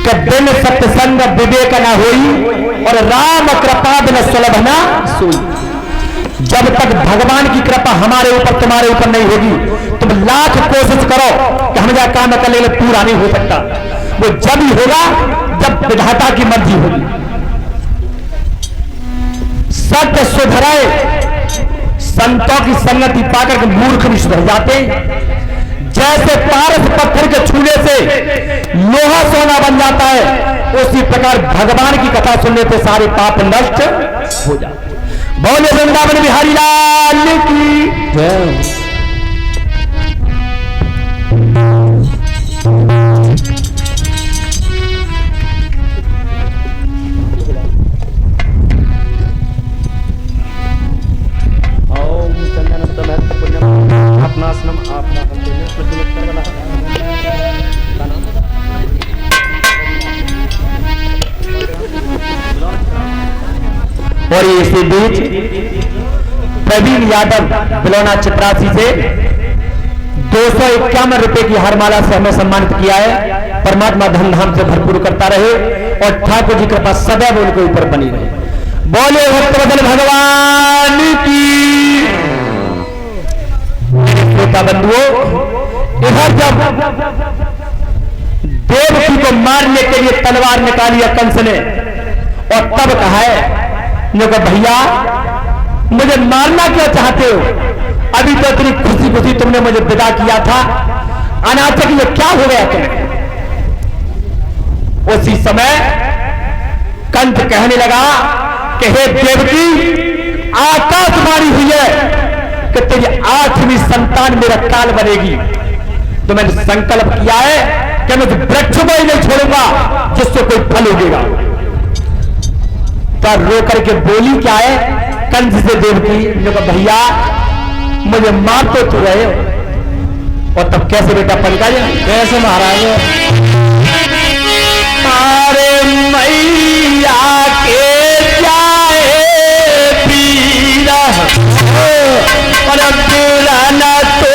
कि बिन सत्संग विवेक न होई और राम कृपा बिन सुलभ न सोई। जब तक भगवान की कृपा हमारे ऊपर तुम्हारे ऊपर नहीं होगी, तुम लाख कोशिश करो कि हम यह काम कर ले, पूरा नहीं हो सकता। वो जब ही होगा जब विधाता की मर्जी होगी। सत्य सुधरे, संतों की संगति पाकर के मूर्ख भी सुधर जाते। जैसे पारस पत्थर के छूने से लोहा सोना बन जाता है, उसी प्रकार भगवान की कथा सुनने से सारे पाप नष्ट हो जाते। बोले वृंदावन बिहारी लाल की जय। और इसी बीच प्रवीण यादव बिलौना चित्रासी से 251 रुपए की हरमाला से हमें सम्मानित किया है। परमात्मा धन धाम से भरपूर करता रहे और ठाकुर जी कृपा सदैव उनके ऊपर बनी रहे। बोले भक्तवदन भगवान की। श्रोता बंधुओं, इधर जब देवकी को मारने के लिए तलवार निकाली कंस ने और तब कहा है भैया मुझे मारना क्यों चाहते हो? अभी तो इतनी खुशी खुशी तुमने मुझे विदा किया था, अनाचक ये क्या हो गया तुम? उसी समय कंस कहने लगा कि हे देवकी, आकाशवाणी हुई है कि तेरी 8वीं संतान मेरा काल बनेगी। तो मैंने संकल्प किया है कि मैं वृक्ष को ही नहीं छोड़ूंगा जिससे कोई फल उगेगा। पर रो करके बोली क्या है कंस से देवकी, जो कहा भैया मुझे मार तो तू रहे हो। और तब कैसे बेटा पलटा जाए, कैसे महाराज? अरे मैया के जाए पीरा और पुराना तो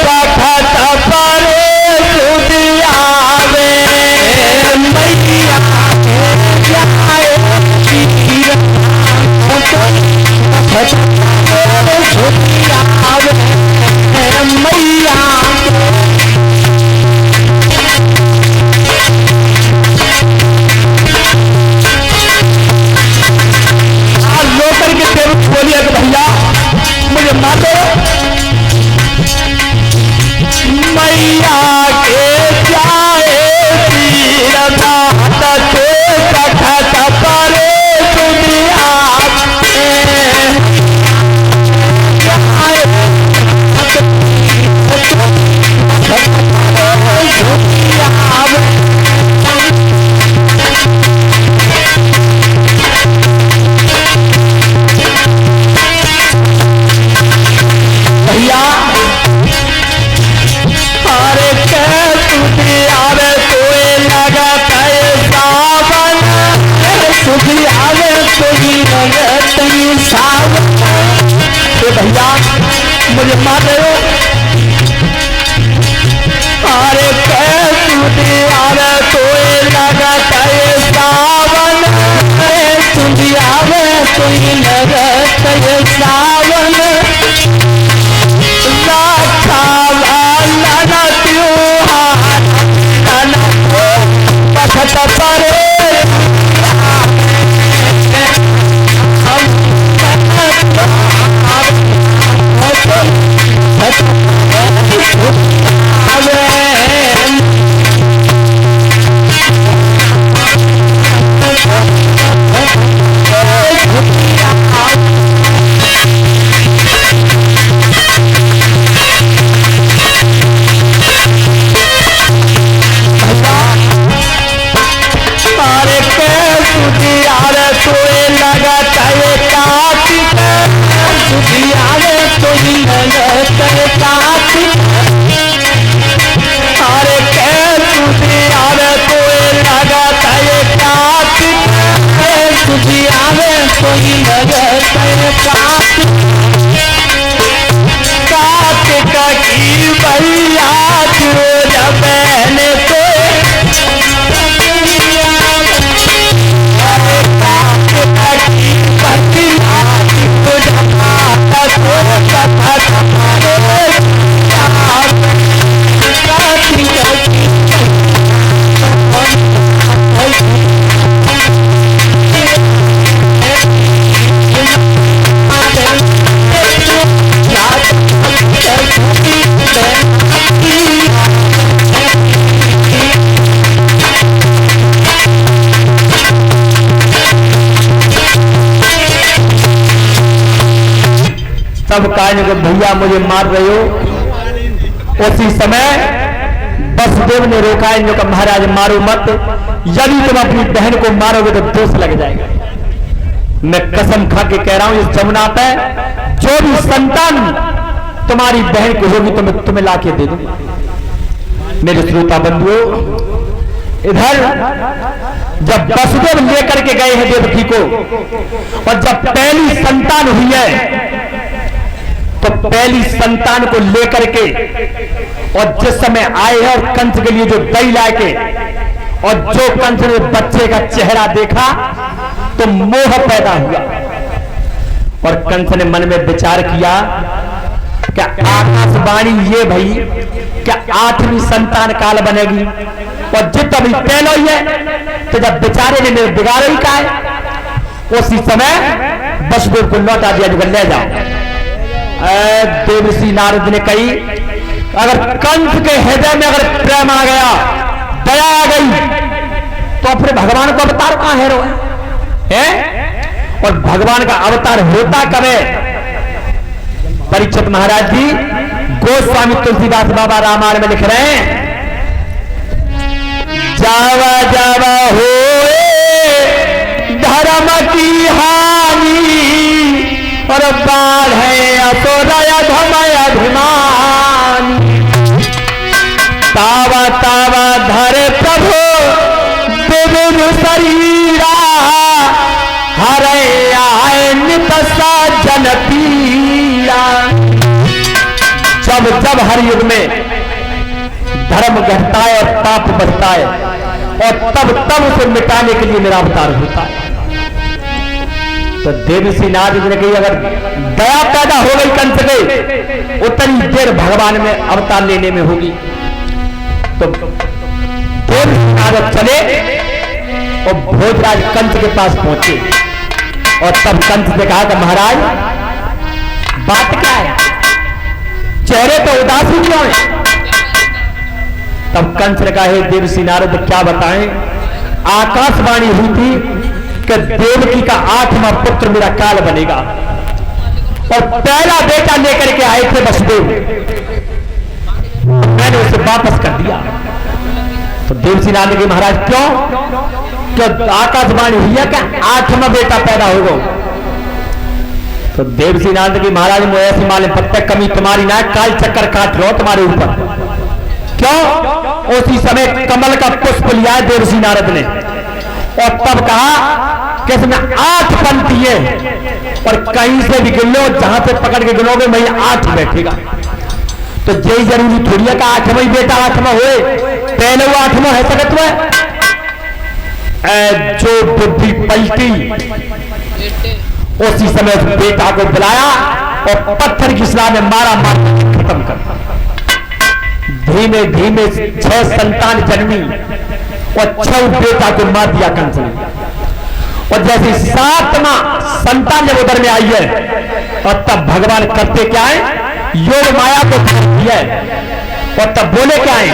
पखत परे सुदियावे। मैया के जाए भैया मुझे मार दो। मैया के जाए पीरना तो कखत परे दुनिया भैया मुझे मार रहे हो। अरे अरे तो लगत सावन सुधियावे तुई लगत सावन पखत परे तब कहने को भैया मुझे मार रहे हो। उसी समय वसुदेव ने रोका इनको कहा महाराज मारो मत, यदि तुम अपनी बहन को मारोगे तो दोष लग जाएगा। मैं कसम खा के कह रहा हूं इस जमुना पे जो भी संतान तुम्हारी बहन को होगी तो मैं तुम्हें लाके दे दूंगा। मेरे श्रोता बंधुओं, इधर जब वसुदेव लेकर के गए हैं देवकी को, और जब पहली संतान हुई है तो पहली संतान को लेकर के और जिस समय आए हैं और कंस के लिए जो दही लाए के, और जो कंस ने बच्चे का चेहरा देखा तो मोह पैदा हुआ, और कंस ने मन में विचार किया क्या आकाशवाणी ये भाई क्या 8वीं संतान काल बनेगी, और जितना भी पहलो ही है तो जब बेचारे ने मेरे बिगाड़ो ही का है। उसी समय वसुदेव को लौटा दिया, जो ले जाओ। देवर्षि नारद ने कही अगर कंस के हृदय में अगर प्रेम आ गया, दया आ गई, तो फिर भगवान का अवतार कहां है? और भगवान का अवतार होता कब है? परीक्षित महाराज जी गोस्वामी तुलसीदास बाबा रामायण में लिख रहे हैं, जावा जावा हो धर्म की हानि और बाढ़ है असोदय धमय अभिमानी, तावा तावा धरे प्रभु विविध शरीरा हरे आए नित जन पीड़ा। जब जब हर युग में धर्म घटता है और पाप बढ़ता है, और तब तब उसे मिटाने के लिए मेरा अवतार होता है। तो देवर्षि नारद ने कही अगर दया पैदा हो गई कंस के, उतनी देर भगवान में अवतार लेने में होगी। तो देवर्षि नारद चले और भोजराज कंस के पास पहुंचे, और तब कंस ने कहा कि महाराज बात क्या है, चेहरे तो उदासी क्यों है? तब कंस ने कहा हे देवर्षि नारद क्या बताएं, आकाशवाणी हुई थी कि देवकी का 8वां पुत्र मेरा काल बनेगा, और पहला बेटा लेकर के आए थे वसुदेव, मैंने उसे वापस कर दिया। तो देवर्षि नारद के महाराज क्यों आकाशवाणी हुई है क्या 8वां बेटा पैदा होगा? तो देवर्षि नारद की महाराज मुझे ऐसी मालूम पत्ते कमी तुम्हारी ना, काल चक्कर काट लो तुम्हारे ऊपर। क्यों? उसी समय कमल का पुष्प लिया है देवर्षि नारद ने, और तब कहा कि इसमें 8 पंक्ति है, और कहीं से भी गिन लो, जहां से पकड़ के गिनोगे वही 8 बैठेगा। तो यही जरूरी थोड़ी है कि 8वां बेटा 8वां हुए, पहले वो 8वां है सकत हुआ। जो बुद्धि पलटी उसी समय उस बेटा को बुलाया और पत्थर की सलाह में मारा खत्म कर। धीमे धीमे 6 संतान जन्मी और 6 बेटा को मार दिया कंस ने। और जैसे 7वां संतान जब उधर में आई है, और तब भगवान करते क्या है, योग माया को दिया है, और तब बोले क्या है